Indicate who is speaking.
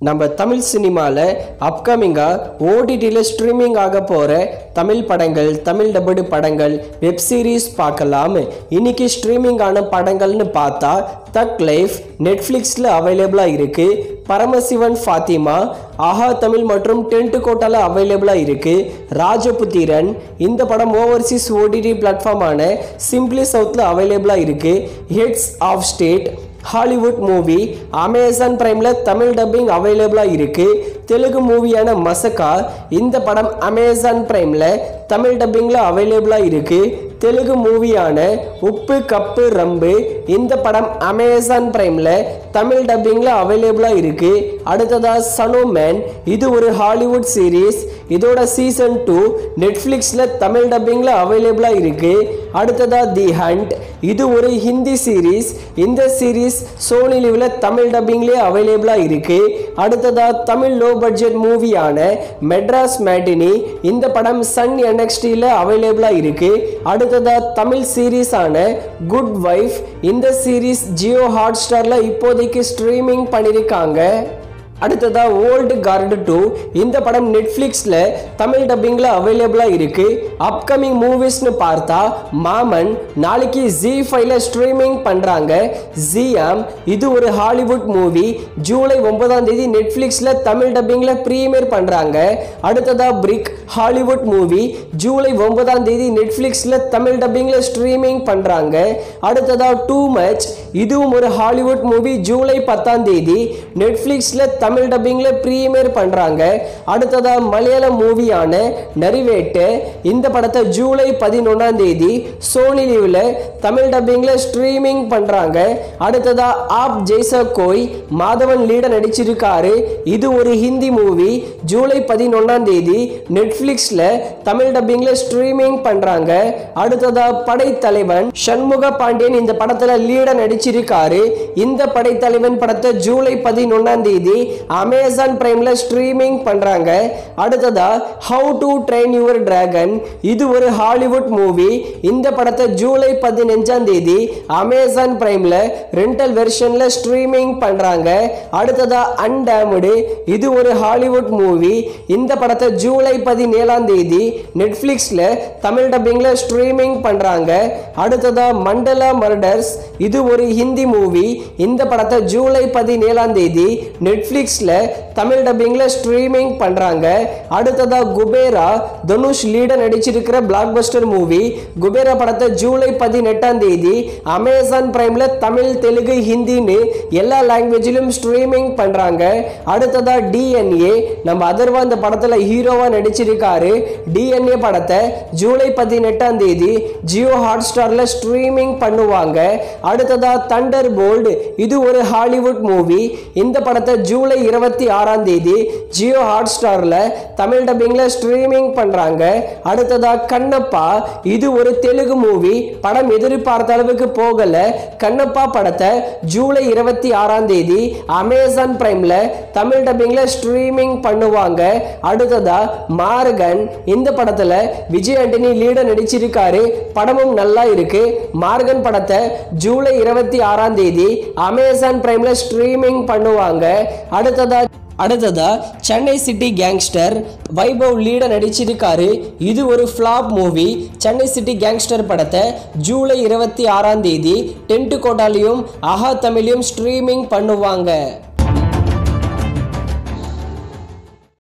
Speaker 1: நம்ம தமிழ் சினிமாவில் அப்கமிங்காக ஓடிடியில் ஸ்ட்ரீமிங் ஆக போகிற தமிழ் படங்கள், தமிழ் டபுடு படங்கள், வெப் சீரிஸ் பார்க்கலாம். இன்னைக்கு ஸ்ட்ரீமிங் ஆன படங்கள்னு பார்த்தா தக் லைஃப் நெட்ஃப்ளிக்ஸில் அவைலபிளாக இருக்குது. பரமசிவன் ஃபாத்திமா ஆஹா தமிழ் மற்றும் டென்ட் கோட்டாவில் அவைலபிளாக இருக்குது. ராஜபுத்திரன் இந்த படம் ஓவர்சீஸ் ஓடிடி பிளாட்ஃபார்மான சிம்பிளி சவுத்தில் அவைலபிளாக இருக்குது. Heads of state Hollywood movie Amazon பிரைமில் தமிழ் டப்பிங் அவைலபிளாக இருக்குது. தெலுங்கு மூவியான மசக்கா இந்த படம் அமேசான் பிரைமில் தமிழ் டப்பிங்கில் அவைலபிளாக இருக்குது. தெலுங்கு மூவியான உப்பு கப்பு ரம்பு இந்த படம் அமேசான் பிரைமில் தமிழ் டப்பிங்கில் அவைலபிளாக இருக்குது. அடுத்ததாக சனோமேன் இது ஒரு ஹாலிவுட் சீரீஸ். இதோட சீசன் 2 நெட்ஃப்ளிக்ஸில் தமிழ் டப்பிங்கில் அவைலபிளாக இருக்குது. அடுத்ததாக தி ஹண்ட் இது ஒரு ஹிந்தி சீரீஸ். இந்த சீரீஸ் சோனி லிவில் தமிழ் டப்பிங்லேயே அவைலபிளாக இருக்குது. அடுத்ததாக தமிழ் லோ பட்ஜெட் மூவியான மெட்ராஸ் மேட்டினி இந்த படம் சன் NXTயில் அவைலபிளாக இருக்குது. அடுத்ததாக தமிழ் சீரீஸான குட் வைஃப் இந்த சீரீஸ் ஜியோ ஹாட் ஸ்டாரில் இப்போதைக்கு ஸ்ட்ரீமிங் பண்ணியிருக்காங்க. அடுத்ததாக ஓல்டு கார்டு 2 இந்த படம் நெட்ஃப்ளிக்ஸில் தமிழ் டப்பிங்கில் அவைலபிளாக இருக்குது. அப்கமிங் மூவிஸ்னு பார்த்தா மாமன் நாளைக்கு Z5ல ஸ்ட்ரீமிங் பண்ணுறாங்க. ஜியாம் இது ஒரு ஹாலிவுட் மூவி. ஜூலை 9 நெட்ஃப்ளிக்ஸில் தமிழ் டப்பிங்கில் ப்ரீமியர் பண்ணுறாங்க. அடுத்ததாக பிரிக் ஹாலிவுட் மூவி ஜூலை 9 நெட்ஃப்ளிக்ஸில் தமிழ் டப்பிங்கில் ஸ்ட்ரீமிங் பண்ணுறாங்க. அடுத்ததாக டூ மச் இதுவும் ஒரு ஹாலிவுட் மூவி. ஜூலை 10 நெட்ஃப்ளிக்ஸில் தமிழ் டப்பிங்கில் ப்ரீமியர் பண்ணுறாங்க. அடுத்ததாக மலையாள மூவியான நரிவேட்டு இந்த படத்தை ஜூலை 11 சோனி லிவில் தமிழ் டப்பிங்கில் ஸ்ட்ரீமிங் பண்ணுறாங்க. அடுத்ததாக ஆப் ஜெய்சா கோய் மாதவன் லீடர் நடிச்சிருக்காரு. இது ஒரு ஹிந்தி மூவி. ஜூலை 11 நெட்ஃப்ளிக்ஸில் தமிழ் டப்பிங்கில் ஸ்ட்ரீமிங் பண்ணுறாங்க. அடுத்ததாக படைத்தலைவன் சண்முக பாண்டியன் இந்த படத்தில் லீடர் நடிச்சிருக்காரு. இந்த படைத்தலைவன் படத்தை ஜூலை 11 அமேசான் பிரைம்ல ஸ்ட்ரீமிங் பண்றாங்க. அடுத்ததா how to train your dragon இது ஒரு ஹாலிவுட் மூவி. இந்த படத்தை ஜூலை 15 அமேசான் பிரைம்ல ரெண்டல் வெர்ஷன்ல ஸ்ட்ரீமிங் பண்றாங்க. அடுத்ததா அன்டேம்டு இது ஒரு ஹாலிவுட் மூவி. இந்த படத்தை ஜூலை 17 நெட்ஃப்ளிக்ஸ்ல தமிழ் டப்பிங்ல ஸ்ட்ரீமிங் பண்றாங்க. அடுத்ததா மண்டலா மர்டர்ஸ் இது ஒரு ஹிந்தி மூவி. இந்த படத்தை ஜூலை 17 நெட்ஃப்ளிக்ஸ்ல தமிழ் டப்பிங்ல ஸ்ட்ரீமிங் பண்றாங்க. அடுத்ததா குபேரா தனுஷ் லீடர் நடிச்சிருக்கிற பிளாக் பஸ்டர் மூவி. குபேரா படத்தை ஜூலை 18 அமேசான் பிரைம்ல தமிழ், தெலுங்கு, ஹிந்தின்னு எல்லா லாங்குவேஜிலும் ஸ்ட்ரீமிங் பண்றாங்க. அடுத்ததா DNA நம்ம அதர்வா இந்த படத்துல ஹீரோவா நடிச்சிருக்காரு. DNA படத்தை ஜூலை 18 ஜியோ ஹாட் ஸ்டார்ல ஸ்ட்ரீமிங் பண்ணுவாங்க. அடுத்ததா தண்டர் போல்ட் இது ஒரு ஹாலிவுட் மூவி. இந்த படத்தை ஜூலை 26 ஜியோ ஹாட் ஸ்டார்ல தமிழ் டப்பிங்ல ஸ்ட்ரீமிங் பண்றாங்க. அடுத்ததா கண்ணப்பா இது ஒரு தெலுங்கு மூவி. படம் எதிர்பார்த்த அளவுக்கு போகல. கண்ணப்பா படத்தை ஜூலை 26 அமேசான் பிரைம்ல தமிழ் டப்பிங்ல ஸ்ட்ரீமிங் பண்ணுவாங்க. அடுத்ததா மார்கன் இந்த படத்துல விஜய் ஆண்டனி லீடர் நடிச்சிருக்காரு. படமும் நல்லா இருக்கு. மார்கன் படத்தை ஜூலை 26 அமேசான் பிரைம்ல ஸ்ட்ரீமிங் பண்ணுவாங்க. அடுத்ததா Chennai city gangster Vaibhav leader நடிச்சிருக்காரு. இது ஒரு flop movie. Chennai city gangster படத்தை ஜூலை 26 டென்ட் கோட்டாலையும் ஆஹா தமிழையும் ஸ்ட்ரீமிங் பண்ணுவாங்க.